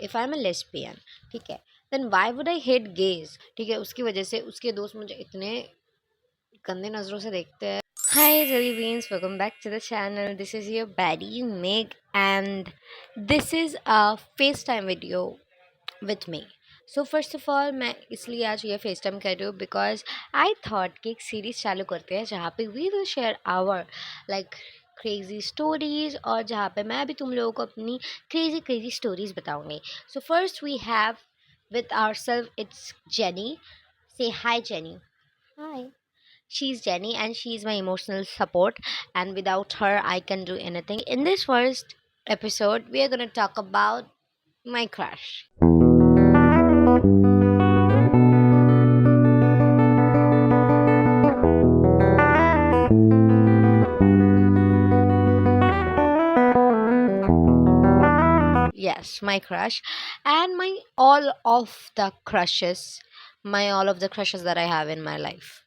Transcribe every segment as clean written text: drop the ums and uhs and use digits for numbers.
If I am a lesbian, ठीक है, then why would I hate gays, ठीक है, उसकी वजह से उसके दोस्त मुझे इतने गंदे नज़रों से देखते हैं. Hi jelly beans, welcome back to the channel. This is your baddie Meg and this is a FaceTime video with me. So first of all मैं इसलिए आज ये फेस टाइम कर रही हूँ बिकॉज आई थॉट कि एक सीरीज़ चालू करते हैं जहाँ पे we will share our like crazy stories और जहाँ पे मैं भी तुम लोगों को अपनी क्रेजी क्रेजी स्टोरीज बताऊँगी. So first we have with our self it's Jenny. Say hi Jenny. Hi. She's Jenny and she's my emotional support, and without her I can do anything. In this first episode we are going to talk about my crush. Yes, my crush and my all of the crushes that I have in my life.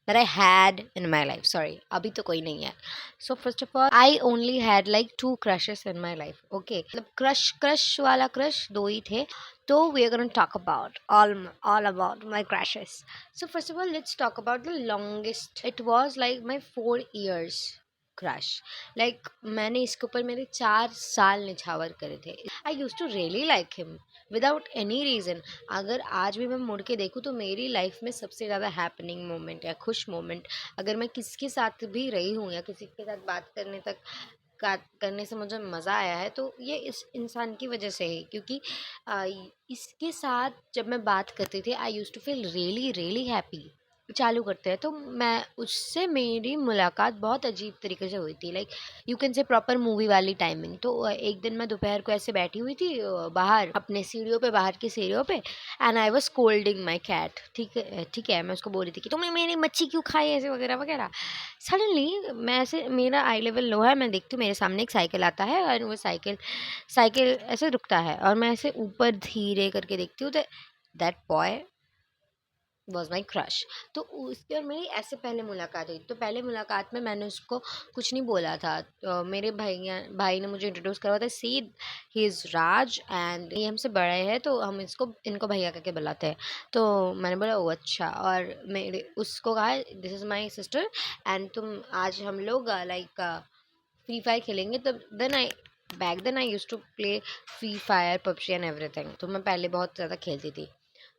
That I had in my life. Sorry, अभी तो कोई नहीं है. So first of all, I only had like 2 crushes in my life. Okay, मतलब crush वाला crush 2 ही थे. So we are gonna talk about all about my crushes. So first of all, let's talk about the longest. It was like my 4 years crush. Like मैंने इसके ऊपर मेरे 4 साल निछावर करे थे. I use to really like him without any reason. अगर आज भी मैं मुड़ के देखूँ तो मेरी लाइफ में सबसे ज़्यादा हैपनिंग मोमेंट या खुश मोमेंट अगर मैं किसके साथ भी रही हूँ या किसी के साथ बात करने से मुझे मज़ा आया है तो ये इस इंसान की वजह से है. क्योंकि इसके साथ जब मैं बात करती थी I use to feel really really happy. चालू करते हैं तो मैं उससे मेरी मुलाकात बहुत अजीब तरीके से हुई थी. लाइक यू कैन से प्रॉपर मूवी वाली टाइमिंग. तो एक दिन मैं दोपहर को ऐसे बैठी हुई थी बाहर अपने सीढ़ियों पे, बाहर की सीढ़ियों पे, and I was holding my cat. ठीक है, मैं उसको बोल रही थी कि तुमने मेरी मच्छी क्यों खाई, ऐसे वगैरह वगैरह. सडनली मैं ऐसे, मेरा आई लेवल लो है, मैं देखती हूँ मेरे सामने एक साइकिल आता है और वो साइकिल ऐसे रुकता है और मैं ऐसे ऊपर धीरे करके देखती हूँ तो that boy was my crush. तो उसकी और मेरी ऐसे पहले मुलाकात हुई. तो पहले मुलाकात में मैंने उसको कुछ नहीं बोला था. तो मेरे भाई ने मुझे इंट्रोड्यूस करवा था. सी, ही इज़ राज एंड ये हमसे बड़े हैं तो हम इनको भैया करके बुलाते हैं. तो मैंने बोला ओ अच्छा. और मेरे उसको कहा this is my sister and तुम आज हम लोग लाइक फ्री फायर खेलेंगे. तो then I use to play free fire, PUBG and everything. तो मैं पहले बहुत ज़्यादा खेलती थी.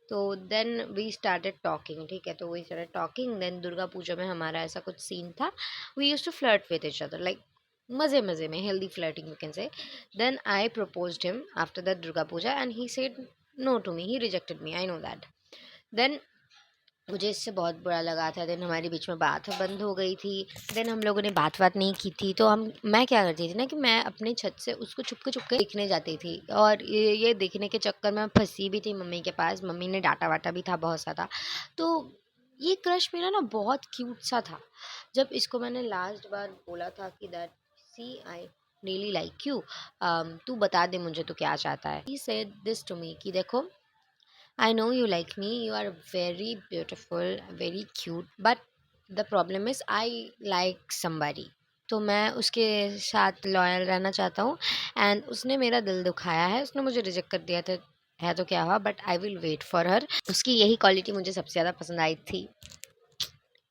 तो देन वी स्टार्टेड टॉकिंग. ठीक है, तो we started talking. Then Durga Puja में हमारा ऐसा कुछ सीन था. We use to flirt with each other like मज़े मज़े में, healthy flirting you can say. Then I proposed him after that Durga Puja and he said no to me. He rejected me, I know that. Then मुझे इससे बहुत बुरा लगा था. Then हमारे बीच में बात बंद हो गई थी. देन हम लोगों ने बात नहीं की थी. तो मैं क्या करती थी ना कि मैं अपने छत से उसको चुपके चुपके देखने जाती थी. और ये देखने के चक्कर में फंसी भी थी मम्मी के पास. मम्मी ने डांटा वाटा भी था बहुत ज़्यादा. तो ये क्रश मेरा ना बहुत क्यूट सा था. जब इसको मैंने लास्ट बार बोला था कि that see I really like you, तू बता दे मुझे तो क्या चाहता है. He said this to me कि देखो, I know you like me, you are very beautiful, very cute, but the problem is I like somebody. तो मैं उसके साथ लॉयल रहना चाहता हूँ एंड उसने मेरा दिल दुखाया है. उसने मुझे रिजेक्ट कर दिया था. है तो क्या हुआ, but I will wait for her. उसकी यही क्वालिटी मुझे सबसे ज़्यादा पसंद आई थी,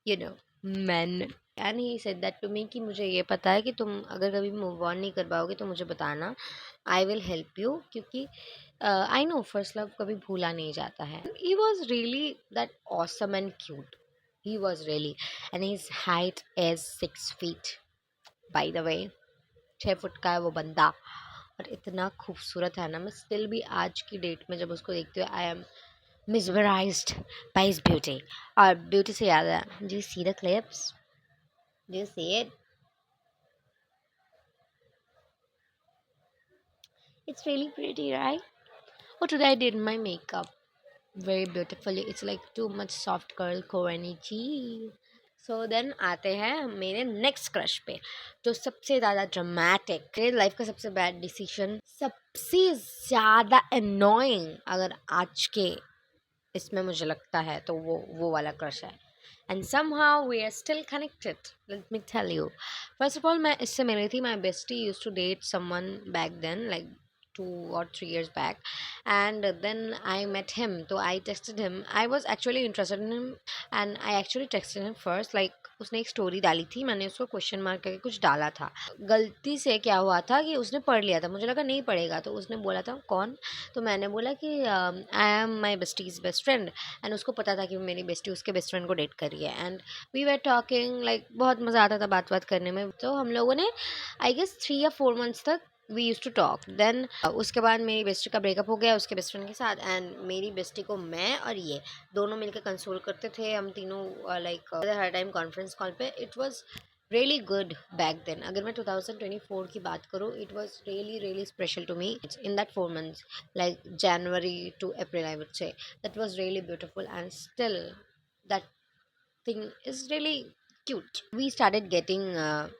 you know, man. And he said that to me कि मुझे ये पता है कि तुम अगर कभी मूव ऑन नहीं कर पाओगे तो मुझे बताना, आई विल हेल्प यू. क्योंकि आई नो फर्स्ट लव कभी भूला नहीं जाता है. He was really that awesome and cute. He was really, and his height is 6 feet by the way. 6 foot का है वो बंदा और इतना खूबसूरत है ना. मैं स्टिल भी आज की डेट में जब उसको देखती हूँ I am mesmerized by his beauty. और ब्यूटी से याद है, do you see the clips? Do you see it? It's really pretty, right? Oh, today I did my makeup very beautifully. It's like too much soft curl core energy. So then आते हैं मेरे next crush पे. तो सबसे ज़्यादा dramatic, मेरे life का सबसे बैड डिसीजन, सबसे ज़्यादा अनोइंग अगर आज के इसमें मुझे लगता है तो वो वाला क्रश है. And somehow we are still connected. Let me tell you. First of all, मैं इससे मिली थी. My bestie used to date someone back then, like 2 or 3 years back, and then I met him. So I texted him. I was actually interested in him, and I actually texted him first. Like उसने एक story डाली थी, मैंने उसको question mark करके कुछ डाला था। गलती से क्या हुआ था कि उसने पढ़ लिया था, मुझे लगा नहीं पढ़ेगा, तो उसने बोला था कौन, तो मैंने बोला कि I am my besties best friend, and उसको पता था कि मेरी बेस्टी उसके बेस्ट फ्रेंड को डेट कर रही है, and we were talking like बहुत मज़ा आता था बात बात करने में। तो हम लोगों ने आई गेस 3 या 4 मंथ्स तक we use to talk. Then उसके बाद मेरी बेस्टी का ब्रेकअप हो गया उसके बेस्ट फ्रेंड के साथ, एंड मेरी बेस्टी को मैं और ये दोनों मिलकर कंसोल करते थे, हम तीनों लाइक हर टाइम कॉन्फ्रेंस कॉल पे। It was really good back then. अगर मैं 2024 की बात करूँ, it was really really special to me in that 4 months, like January to April, I would say. That was really beautiful, and still that thing is really cute. We started getting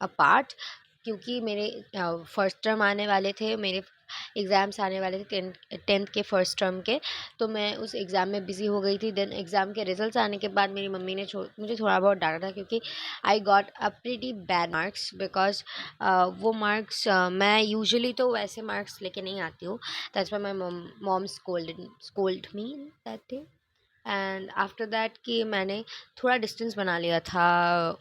apart क्योंकि मेरे first term आने वाले थे, मेरे exams आने वाले थे tenth के फर्स्ट टर्म के। तो मैं उस एग्ज़ाम में बिज़ी हो गई थी। देन एग्ज़ाम के रिजल्ट्स आने के बाद मेरी मम्मी ने मुझे थोड़ा बहुत डांटा था, क्योंकि I got a pretty bad marks, because वो मार्क्स मैं यूजुअली तो वैसे मार्क्स लेके नहीं आती हूँ। That's why my mom scold me that day. And after that कि मैंने थोड़ा डिस्टेंस बना लिया था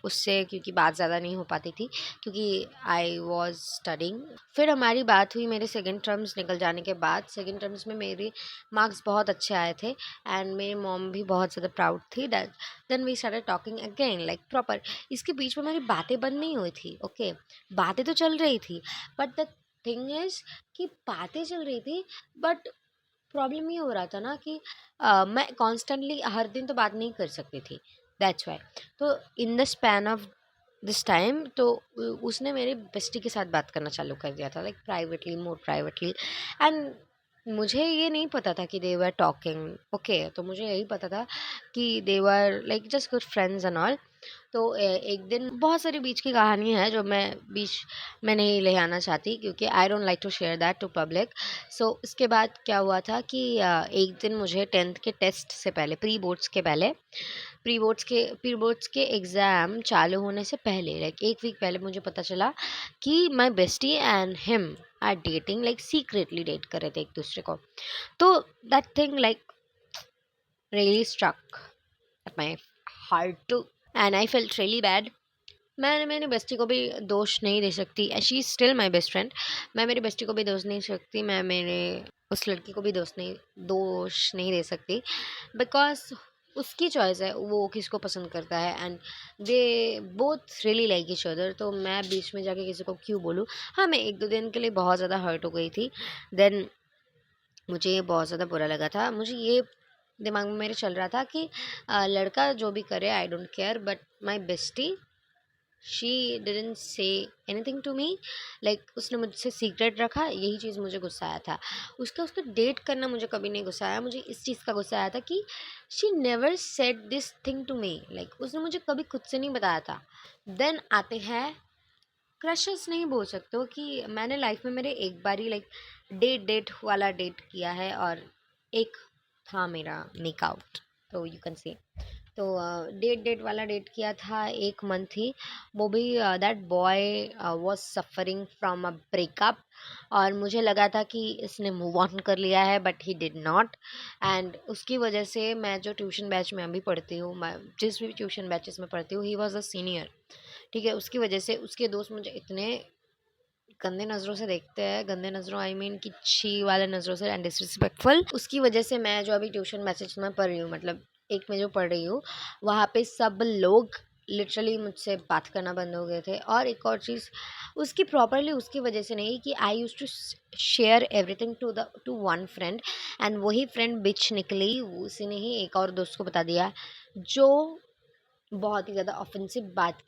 उससे, क्योंकि बात ज़्यादा नहीं हो पाती थी, क्योंकि आई वॉज स्टडिंग। फिर हमारी बात हुई मेरे सेकेंड टर्म्स निकल जाने के बाद। सेकेंड टर्म्स में मेरे मार्क्स बहुत अच्छे आए थे, एंड मेरी मॉम भी बहुत ज़्यादा प्राउड थी। That then we started talking again like proper. इसके बीच में हमारी बातें बंद नहीं हुई थी, ओके बातें तो चल रही थी, बट द थिंग इज़ कि बातें चल रही थी, बट प्रॉब्लम ये हो रहा था ना कि मैं कॉन्स्टेंटली हर दिन तो बात नहीं कर सकती थी। That's why. तो in the span of this time तो उसने मेरे बेस्टी के साथ बात करना चालू कर दिया था, like privately, more privately. And मुझे ये नहीं पता था कि दे वर टॉकिंग, ओके। तो मुझे यही पता था कि they were like just good friends and all. तो एक दिन बहुत सारी बीच की कहानी है जो मैं बीच में नहीं ले आना चाहती, क्योंकि I don't like to share that to public. So उसके बाद क्या हुआ था कि एक दिन मुझे टेंथ के टेस्ट से पहले, प्री बोर्ड्स के एग्ज़ाम चालू होने से पहले, लाइक एक वीक पहले मुझे पता चला कि my bestie and him are dating, like secretly date कर रहे थे एक दूसरे को। तो that thing like really struck at my heart too, and I felt really bad. मैं मेरी बेस्टी को भी दोष नहीं दे सकती, she is still my best friend. मैं मेरी बेस्टी को भी दोष नहीं सकती, मैं मेरे उस लड़की को भी दोष नहीं दे सकती, बिकॉज उसकी चॉइस है वो किसको पसंद करता है, and they both really like each other. तो मैं बीच में जाके किसी को क्यों बोलूँ। हाँ, मैं 1-2 दिन के लिए बहुत ज़्यादा हर्ट हो गई थी। देन मुझे ये बहुत ज़्यादा बुरा लगा था। मुझे ये दिमाग में मेरे चल रहा था कि लड़का जो भी करे I don't care, but my bestie she didn't say anything to me, like उसने मुझसे सीक्रेट रखा, यही चीज़ मुझे गुस्सा आया था। उसका डेट करना मुझे कभी नहीं गुस्सा आया, मुझे इस चीज़ का गुस्सा आया था कि she never said this thing to me, like उसने मुझे कभी खुद से नहीं बताया था। देन आते हैं क्रशेस, नहीं बोल सकते हो कि मैंने लाइफ में मेरे एक बार ही लाइक डेट वाला डेट किया है, और एक था मेरा मेक आउट, तो यू कैन से। तो डेट वाला डेट किया था 1 मंथ ही। वो भी that boy was suffering from a breakup, और मुझे लगा था कि इसने मूव ऑन कर लिया है, but he did not. And उसकी वजह से मैं जो ट्यूशन बैच में अभी पढ़ती हूँ, मैं जिस भी ट्यूशन बैचेस में पढ़ती हूँ, ही वॉज अ सीनियर, ठीक है। उसकी वजह से उसके दोस्त मुझे इतने गंदे नज़रों से देखते हैं, गंदे नज़रों आई मीन कि छी वाले नज़रों से, एंड डिसरिस्पेक्टफुल। उसकी वजह से मैं जो अभी ट्यूशन मैसेज में पढ़ रही हूँ, मतलब एक में जो पढ़ रही हूँ, वहाँ पे सब लोग लिटरली मुझसे बात करना बंद हो गए थे। और एक और चीज़ उसकी प्रॉपरली उसकी वजह से नहीं, कि I use to share everything to one friend, and वही फ्रेंड बिच निकली, उसी ने ही एक और दोस्त को बता दिया, जो बहुत ही ज़्यादा ऑफेंसिव बात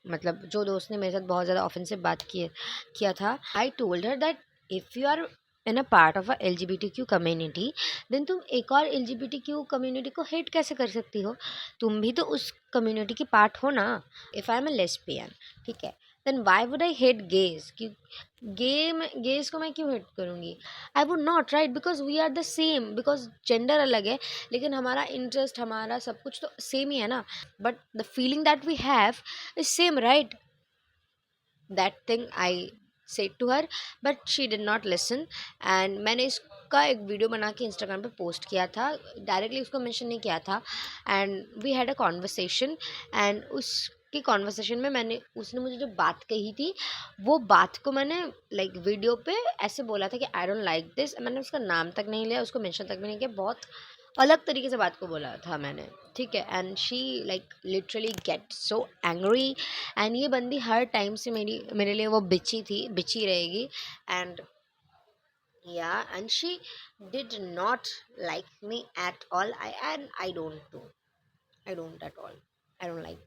मतलब जो दोस्त ने मेरे साथ बहुत ज़्यादा ऑफेंसिव बात किया था। I told her that if you are in a part of a LGBTQ community, then तुम एक और LGBTQ कम्युनिटी को हेट कैसे कर सकती हो। तुम भी तो उस कम्युनिटी की पार्ट हो ना। If I am a lesbian, ठीक है, then why would I hate gays, कि गेज को मैं क्यों हेट करूँगी। I would not, right, because we are the same, because gender अलग है, लेकिन हमारा इंटरेस्ट, हमारा सब कुछ तो सेम ही है ना। But the feeling that we have is same, right. That thing I said to her, but she did not listen. And मैंने इसका एक वीडियो बना के इंस्टाग्राम पे पोस्ट किया था, डायरेक्टली उसको मेंशन नहीं किया था, and we had a conversation. And उसकी कॉन्वर्सेशन में मैंने उसने मुझे जो बात कही थी, वो बात को मैंने लाइक वीडियो पे ऐसे बोला था कि आई डोंट लाइक दिस। मैंने उसका नाम तक नहीं लिया, उसको मेंशन तक भी नहीं किया, बहुत अलग तरीके से बात को बोला था मैंने, ठीक है। And she like literally get so angry. And ये बंदी हर टाइम से मेरे लिए वो बिची थी, बिची रहेगी। And yeah, and she did not like me at all. I don't do, I don't at all, I don't like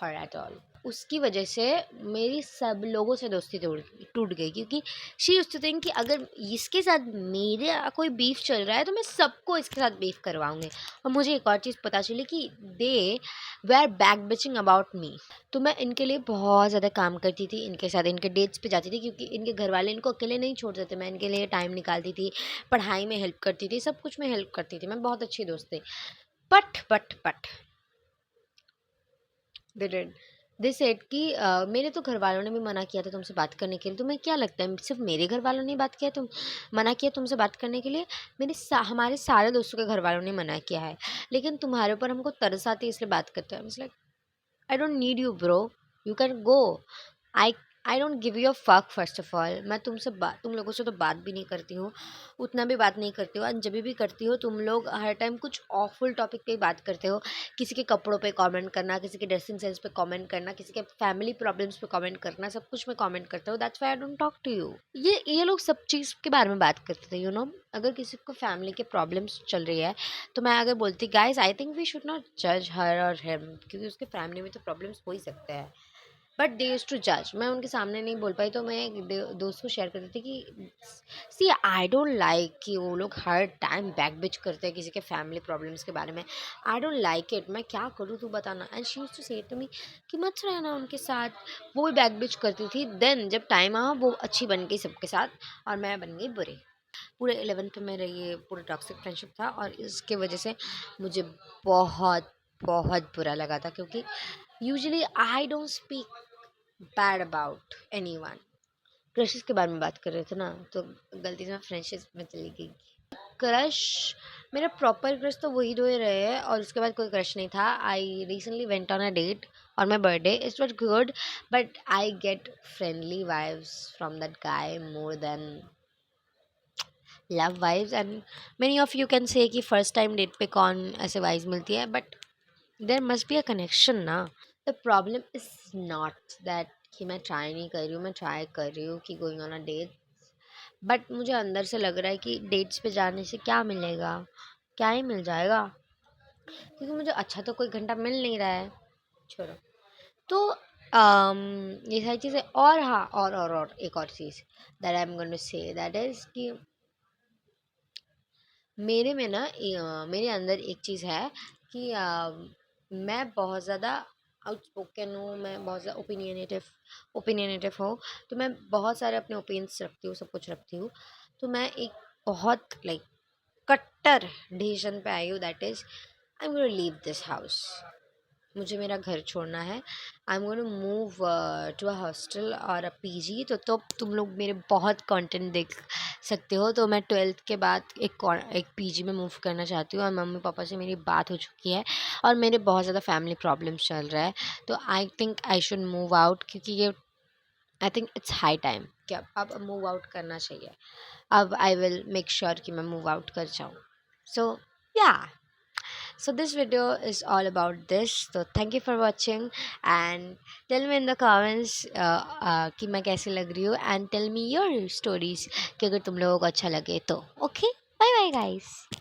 her at all. उसकी वजह से मेरी सब लोगों से दोस्ती टूट गई, क्योंकि शी यूज्ड टू थिंक कि अगर इसके साथ मेरे कोई बीफ चल रहा है तो मैं सबको इसके साथ बीफ करवाऊंगी। और मुझे एक और चीज़ पता चली कि they were back bitching about me. तो मैं इनके लिए बहुत ज़्यादा काम करती थी, इनके साथ इनके डेट्स पे जाती थी, क्योंकि इनके घर वाले इनको अकेले नहीं छोड़ते थे। मैं इनके लिए टाइम निकालती थी, पढ़ाई में हेल्प करती थी, सब कुछ में हेल्प करती थी, मैं बहुत अच्छी दोस्त थी। But they did, they said कि मेरे तो घर वालों ने भी मना किया था तुमसे बात करने के लिए। तुम्हें क्या लगता है सिर्फ मेरे घर वालों ने बात किया, तुम मना किया तुमसे बात करने के लिए? हमारे सारे दोस्तों के घर वालों ने मना किया है, लेकिन तुम्हारे ऊपर हमको तरस आती है इसलिए बात करते हैं। Like I don't need you bro, you can go. I I don't give you a fuck. First of all मैं तुम लोगों से तो बात भी नहीं करती हूँ, उतना भी बात नहीं करती हूँ। और जब भी करती हो तुम लोग हर टाइम कुछ ऑफुल टॉपिक पे ही बात करते हो। किसी के कपड़ों पे कमेंट करना, किसी के ड्रेसिंग सेंस पे कमेंट करना, किसी के फैमिली प्रॉब्लम्स पे कमेंट करना, सब कुछ में कमेंट करते हो। That's why I don't talk to you. ये लोग सब चीज़ के बारे में बात करते थे, यू नो। अगर किसी को फैमिली के प्रॉब्लम्स चल रही है तो मैं अगर बोलती guys I think we should not जज हर और हिम, क्योंकि उसके फैमिली में तो प्रॉब्लम्स हो ही सकते हैं। बट दे यूज टू जज। मैं उनके सामने नहीं बोल पाई, तो मैं एक दोस्त को शेयर करती थी कि सी आई डोंट लाइक कि वो लोग हर टाइम बैक बिच करते हैं किसी के फैमिली प्रॉब्लम्स के बारे में। आई डोंट लाइक इट, मैं क्या करूँ तू बताना। एंड शी यूज टू से टू मी कि मत रहना उनके साथ। वो भी बैक बिच करती थी। देन जब टाइम आया वो अच्छी बन गई सबके साथ और मैं बन गई बुरी। पूरे 11th में रही ये पूरा टॉक्सिक फ्रेंडशिप था, और इसके वजह से मुझे बहुत बहुत बुरा लगा था, क्योंकि usually I don't speak bad about anyone. Crushes के बारे में बात कर रहे थे ना, तो गलती से मैं फ्रेंडशिप में चली गई। क्रश, मेरा प्रॉपर क्रश तो वही दो ही रहे हैं, और उसके बाद कोई क्रश नहीं था। I recently went on a date on my birthday. It was good, but I get friendly vibes from that guy more than love vibes. And many of you can say कि first time date पे कौन ऐसे vibes मिलती है, but there must be a connection ना। The problem is not that कि मैं try नहीं कर रही हूँ, मैं ट्राई कर रही हूँ कि going on a date, but मुझे अंदर से लग रहा है कि डेट्स पे जाने से क्या मिलेगा, क्या ही मिल जाएगा, क्योंकि मुझे अच्छा तो कोई घंटा मिल नहीं रहा है। छोड़ो। तो ये सारी चीज़ें। और हाँ, और एक और चीज़ that I am going to say, that is कि मेरे में ना मेरे अंदर एक चीज़ है कि मैं बहुत ज़्यादा आउटस्पोकन हूँ, मैं बहुत ज़्यादा ओपिनियनेटिव हूँ। तो मैं बहुत सारे अपने ओपिनियंस रखती हूँ, सब कुछ रखती हूँ। तो मैं एक बहुत लाइक कट्टर डिसीजन पे आई हूँ, that is I am going to leave this house. मुझे मेरा घर छोड़ना है। I am going to move to a hostel और अ पीजी। तो तुम लोग मेरे बहुत कंटेंट देख सकते हो। तो मैं 12th के बाद एक पीजी में मूव करना चाहती हूँ, और मम्मी पापा से मेरी बात हो चुकी है, और मेरे बहुत ज़्यादा फैमिली प्रॉब्लम्स चल रहा है। तो I think I should move out, क्योंकि ये I think it's high time कि अब मूव आउट करना चाहिए। अब आई विल मेक श्योर कि मैं मूव आउट कर जाऊँ। सो या, so this video is all about this. So thank you for watching, and tell me in the comments कि मैं कैसी लग रही हूँ, and tell me your stories कि अगर तुम लोगों को अच्छा लगे तो। Okay, bye bye guys.